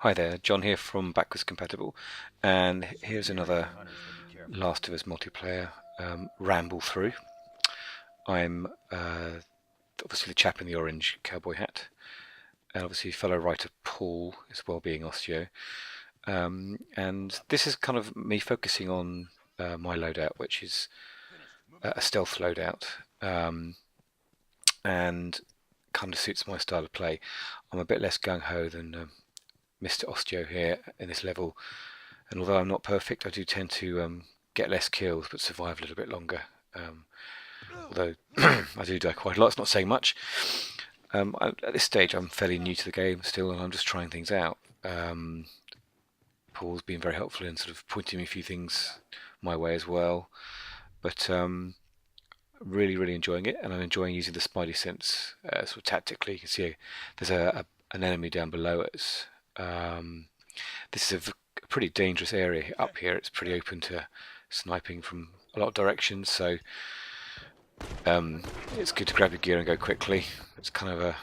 Hi there, John here from Backwards Compatible, and here's another Last of Us multiplayer Ramble through. I'm obviously the chap in the orange cowboy hat, and obviously fellow writer Paul is well-being osteo. And this is kind of me focusing on my loadout, which is a stealth loadout, and kind of suits my style of play. I'm a bit less gung-ho than Mr. Osteo here in this level. And although I'm not perfect, I do tend to get less kills but survive a little bit longer. Although I do die quite a lot, it's not saying much. At this stage, I'm fairly new to the game still, and I'm just trying things out. Paul's been very helpful in sort of pointing me a few things my way as well. But really, really enjoying it, and I'm enjoying using the Spidey sense sort of tactically. You can see there's an enemy down below us. This is a pretty dangerous area up here. It's pretty open to sniping from a lot of directions, so it's good to grab your gear and go quickly. It's kind of a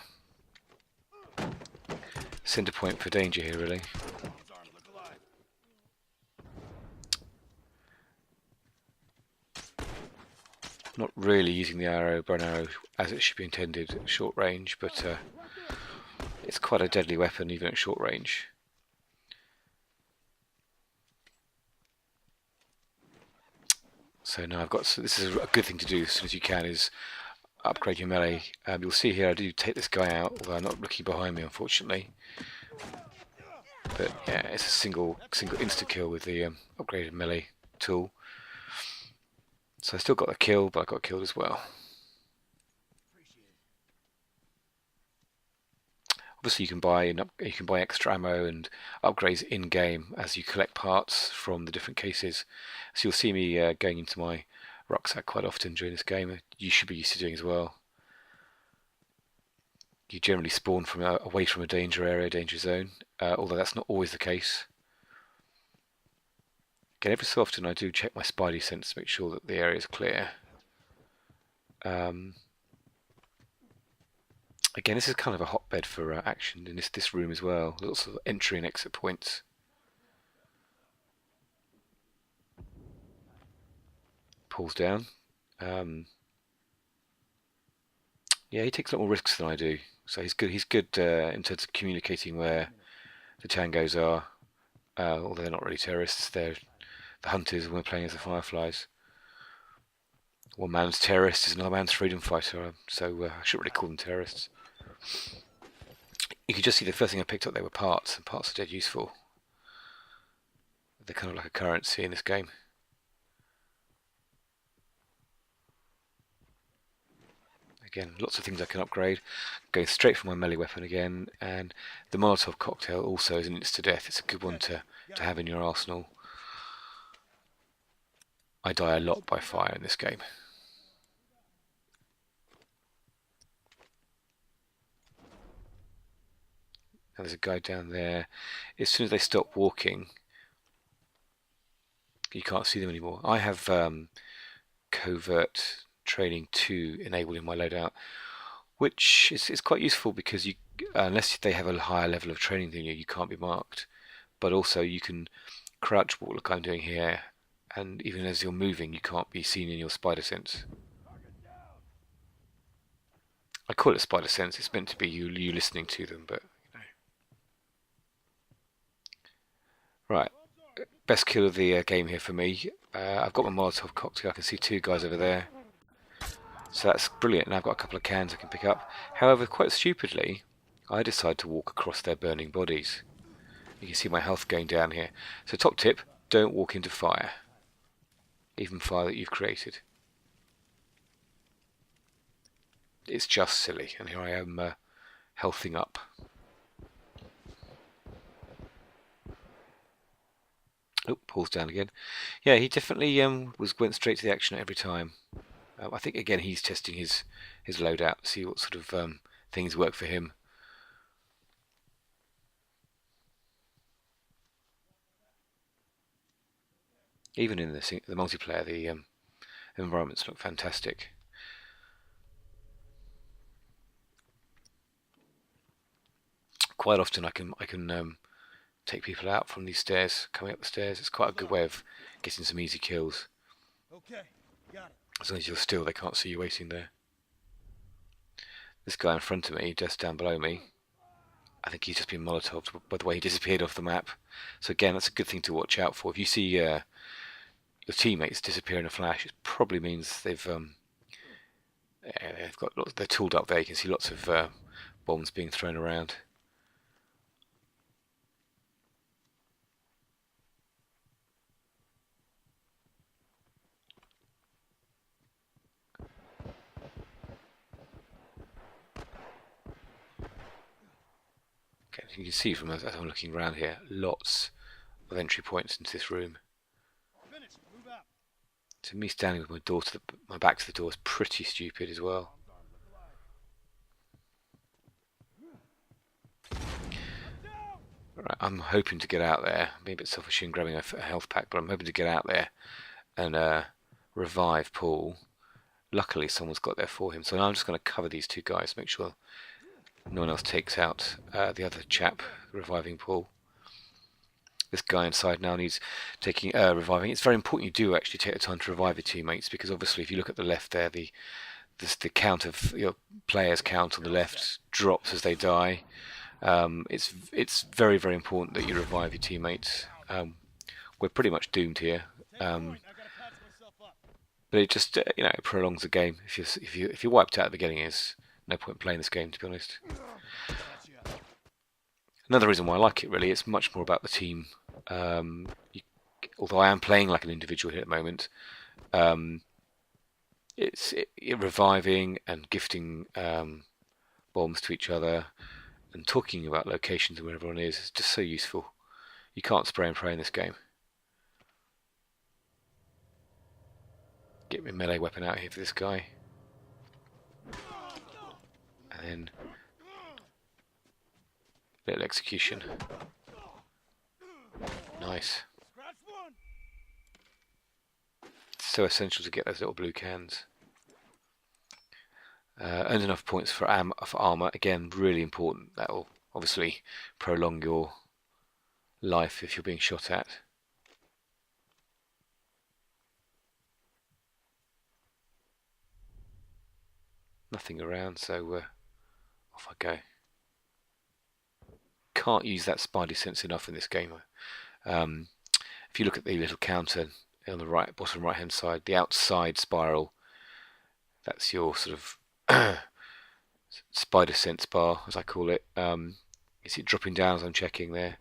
center point for danger here, really. Not really using the bow and arrow as it should be intended at short range, but it's quite a deadly weapon even at short range. So now this is a good thing to do as soon as you can, is upgrade your melee. You'll see here I do take this guy out, although I'm not looking behind me unfortunately. But yeah, it's a single insta kill with the upgraded melee tool. So I still got the kill, but I got killed as well. Obviously, you can buy extra ammo and upgrades in game as you collect parts from the different cases. So you'll see me going into my rucksack quite often during this game. You should be used to doing as well. You generally spawn from away from a danger area, danger zone, although that's not always the case. Again, every so often I do check my Spidey sense to make sure that the area is clear. Again, this is kind of a hotbed for action in this room as well. Lots of entry and exit points. Pulls down. Yeah, he takes a lot more risks than I do. So he's good. He's good in terms of communicating where the tangos are. Although they're not really terrorists, they're the hunters, and we're playing as the Fireflies. One man's terrorist is another man's freedom fighter, so I shouldn't really call them terrorists. You could just see the first thing I picked up, they were parts, and parts are dead useful. They're kind of like a currency in this game. Again, lots of things I can upgrade. Going straight for my melee weapon again, and the Molotov cocktail also is an insta-death. It's a good one to have in your arsenal. I die a lot by fire in this game. Now there's a guy down there. As soon as they stop walking, you can't see them anymore. I have covert training 2 enabled in my loadout, which is quite useful because you, unless they have a higher level of training than you, you can't be marked. But also you can crouch walk like I'm doing here, and even as you're moving you can't be seen in your spider sense. I call it spider sense, it's meant to be you listening to them, but you know. Right, best kill of the game here for me. I've got my Molotov cocktail, I can see 2 guys over there. So that's brilliant, and I've got a couple of cans I can pick up. However, quite stupidly, I decide to walk across their burning bodies. You can see my health going down here. So top tip, don't walk into fire. Even fire that you've created. It's just silly, and here I am healthing up. Oh, Paul's down again. Yeah, he definitely went straight to the action every time. I think again he's testing his loadout, see what sort of things work for him. Even in the multiplayer, the environments look fantastic. Quite often I can take people out from these stairs, coming up the stairs. It's quite a good way of getting some easy kills. Okay, got it. As long as you're still, they can't see you waiting there. This guy in front of me, just down below me, I think he's just been Molotoved by the way he disappeared off the map. So again, that's a good thing to watch out for. If you see your teammates disappear in a flash, it probably means they've got lots, they're tooled up there. You can see lots of bombs being thrown around. Okay, you can see from as I'm looking around here, lots of entry points into this room. Finish. Move out. So me standing with my back to the door is pretty stupid as well. Right, I'm hoping to get out there. I'm being a bit selfish in grabbing a health pack, but I'm hoping to get out there and revive Paul. Luckily, someone's got there for him, so now I'm just going to cover these two guys, make sure no one else takes out the other chap reviving Paul. This guy inside now needs taking reviving. It's very important you do actually take the time to revive your teammates, because obviously if you look at the left there, the count of your players count on the left drops as they die. It's very, very important that you revive your teammates. We're pretty much doomed here, but it just it prolongs the game. If you're wiped out at the beginning, there's no point playing this game, to be honest. Another reason why I like it, really, it's much more about the team. Although I am playing like an individual here at the moment, it's reviving and gifting bombs to each other and talking about locations and where everyone is just so useful. You can't spray and pray in this game. Get my melee weapon out here for this guy. And then little execution. Nice. It's so essential to get those little blue cans. Earned enough points for armor. Again, really important. That will obviously prolong your life if you're being shot at. Nothing around, so off I go. Can't use that spidey sense enough in this game. If you look at the little counter on the right, bottom right hand side, the outside spiral, that's your sort of spider sense bar, as I call it. You see it dropping down as I'm checking there,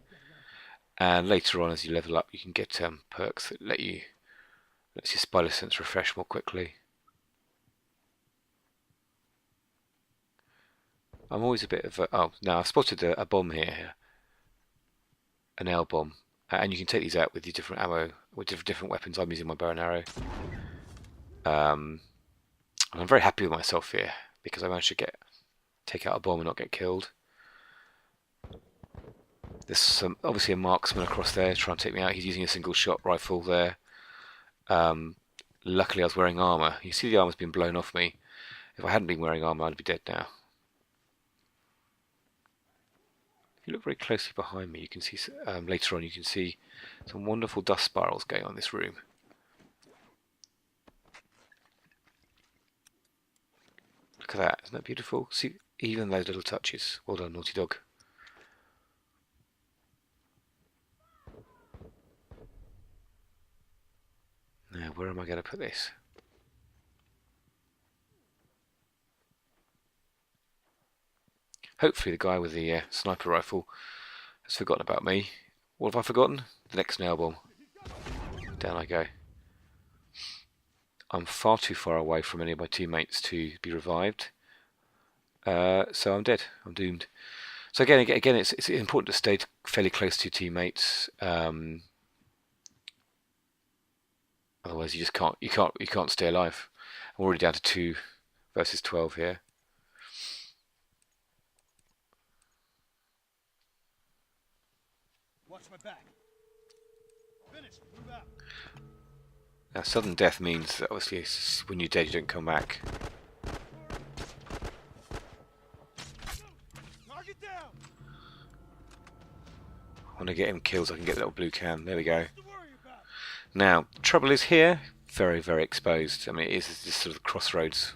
and later on as you level up you can get perks that lets your spider sense refresh more quickly. I'm always a bit of a... now I've spotted a bomb here, an L bomb, and you can take these out with your different ammo, with different weapons. I'm using my bow and arrow. And I'm very happy with myself here because I managed to take out a bomb and not get killed. There's obviously a marksman across there trying to take me out. He's using a single shot rifle there. Luckily I was wearing armour. You see the armour's been blown off me. If I hadn't been wearing armour I'd be dead now. If you look very closely behind me, you can see later on you can see some wonderful dust spirals going on in this room. Look at that, isn't that beautiful? See, even those little touches. Well done, Naughty Dog. Now, where am I going to put this? Hopefully the guy with the sniper rifle has forgotten about me. What have I forgotten? The next nail bomb. Down I go. I'm far too far away from any of my teammates to be revived. So I'm dead. I'm doomed. So again, it's important to stay fairly close to your teammates. Otherwise, you can't stay alive. I'm already down to 2 versus 12 here. Watch my back. Finish. Move out. Now, sudden death means that obviously when you're dead, you don't come back. Target down. When I get him killed, I can get the little blue can. There we go. To worry about. Now, the trouble is here, very, very exposed. I mean, it is this sort of crossroads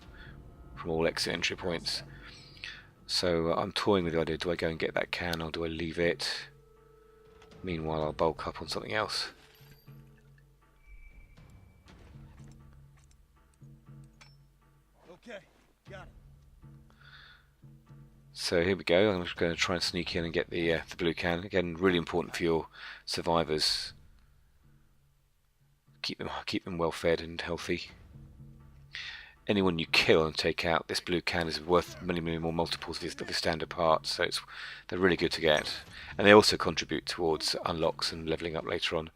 from all exit entry points. So I'm toying with the idea, do I go and get that can or do I leave it? Meanwhile, I'll bulk up on something else. Okay, got it. So here we go. I'm just going to try and sneak in and get the blue can. Again, really important for your survivors. Keep them well fed and healthy. Anyone you kill and take out, this blue can is worth many, many more multiples of your standard parts. So they're really good to get, and they also contribute towards unlocks and leveling up later on.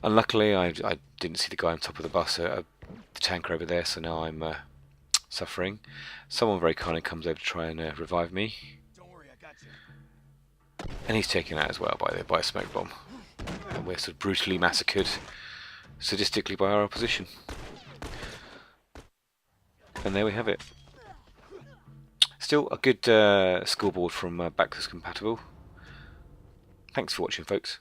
Unluckily, I didn't see the guy on top of the bus, the tanker over there. So now I'm suffering. Someone very kindly comes over to try and revive me. Don't worry, I got you. And he's taken out as well by a smoke bomb. And we're sort of brutally massacred, sadistically by our opposition. And there we have it. Still a good scoreboard from Backwards Compatible. Thanks for watching, folks.